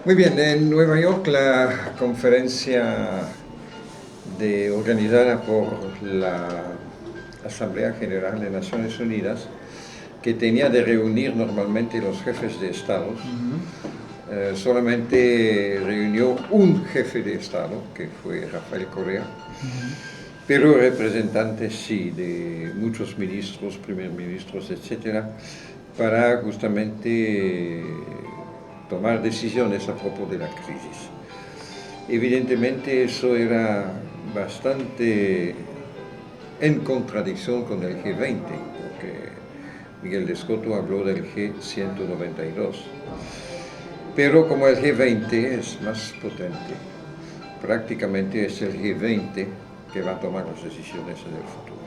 Muy bien, en Nueva York la conferencia organizada por la Asamblea General de Naciones Unidas, que tenía de reunir normalmente los jefes de estados, solamente reunió un jefe de estado, que fue Rafael Correa, pero representantes sí de muchos ministros, primer ministros, etcétera, para justamente tomar decisiones a propósito de la crisis. Evidentemente eso era bastante en contradicción con el G20, porque Miguel de Escoto habló del G192. Pero como el G20 es más potente, prácticamente es el G20 que va a tomar las decisiones en el futuro.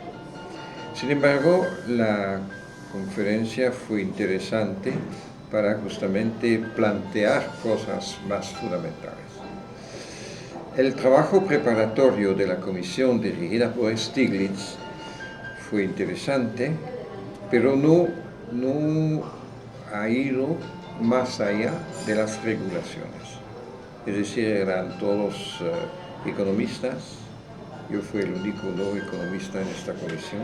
Sin embargo, la conferencia fue interesante para justamente plantear cosas más fundamentales. El trabajo preparatorio de la comisión dirigida por Stiglitz fue interesante, pero no ha ido más allá de las regulaciones. Es decir, eran todos economistas, yo fui el único no economista en esta comisión,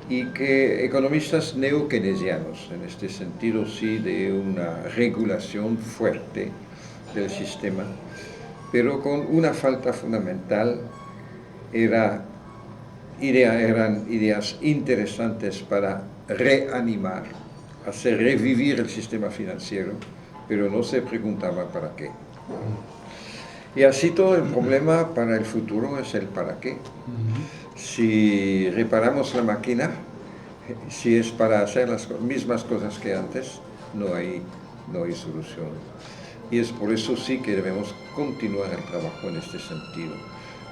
y que economistas neokeynesianos, en este sentido sí de una regulación fuerte del sistema, pero con una falta fundamental. Eran ideas interesantes para reanimar, hacer revivir el sistema financiero, pero no se preguntaba para qué. Y así todo el problema para el futuro es el para qué. Si reparamos la máquina, si es para hacer las mismas cosas que antes, no hay solución. Y es por eso sí que debemos continuar el trabajo en este sentido.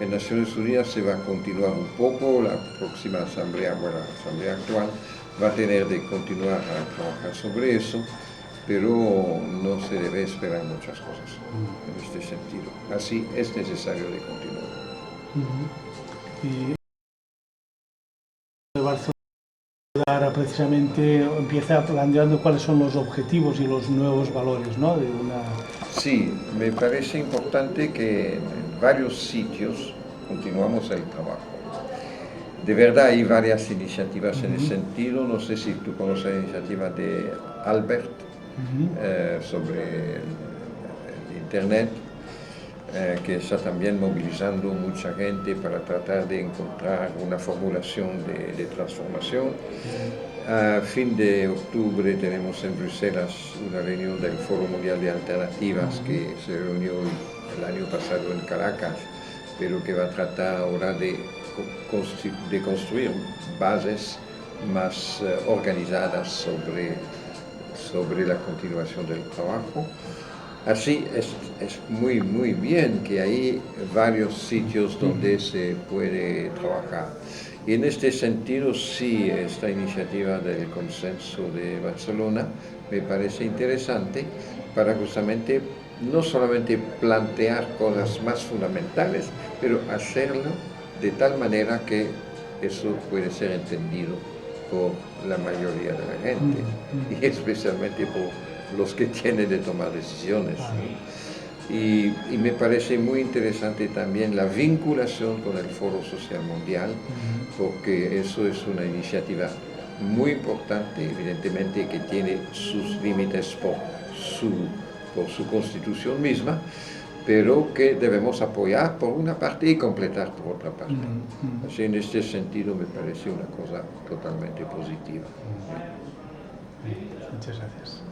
En Naciones Unidas se va a continuar un poco, la próxima asamblea, bueno, la asamblea actual, va a tener de continuar a trabajar sobre eso, pero no se debe esperar muchas cosas en este sentido. Así es necesario de continuar. Y Barcelona precisamente empieza planteando cuáles son los objetivos y los nuevos valores, ¿no? Sí, me parece importante que en varios sitios continuamos el trabajo. De verdad hay varias iniciativas en ese sentido. No sé si tú conoces la iniciativa de Albert sobre el Internet, que está también movilizando mucha gente para tratar de encontrar una formulación de transformación. A fin de octubre tenemos en Bruselas una reunión del Foro Mundial de Alternativas que se reunió el año pasado en Caracas, pero que va a tratar ahora de construir bases más organizadas sobre la continuación del trabajo. Así es muy bien que hay varios sitios donde se puede trabajar. Y en este sentido, sí, esta iniciativa del Consenso de Barcelona me parece interesante para justamente no solamente plantear cosas más fundamentales, pero hacerlo de tal manera que eso puede ser entendido por la mayoría de la gente, y especialmente por los que tienen de tomar decisiones. Y me parece muy interesante también la vinculación con el Foro Social Mundial, porque eso es una iniciativa muy importante, evidentemente que tiene sus límites por su constitución misma, pero que debemos apoyar por una parte y completar por otra parte. Así, en este sentido me parece una cosa totalmente positiva. Muchas gracias.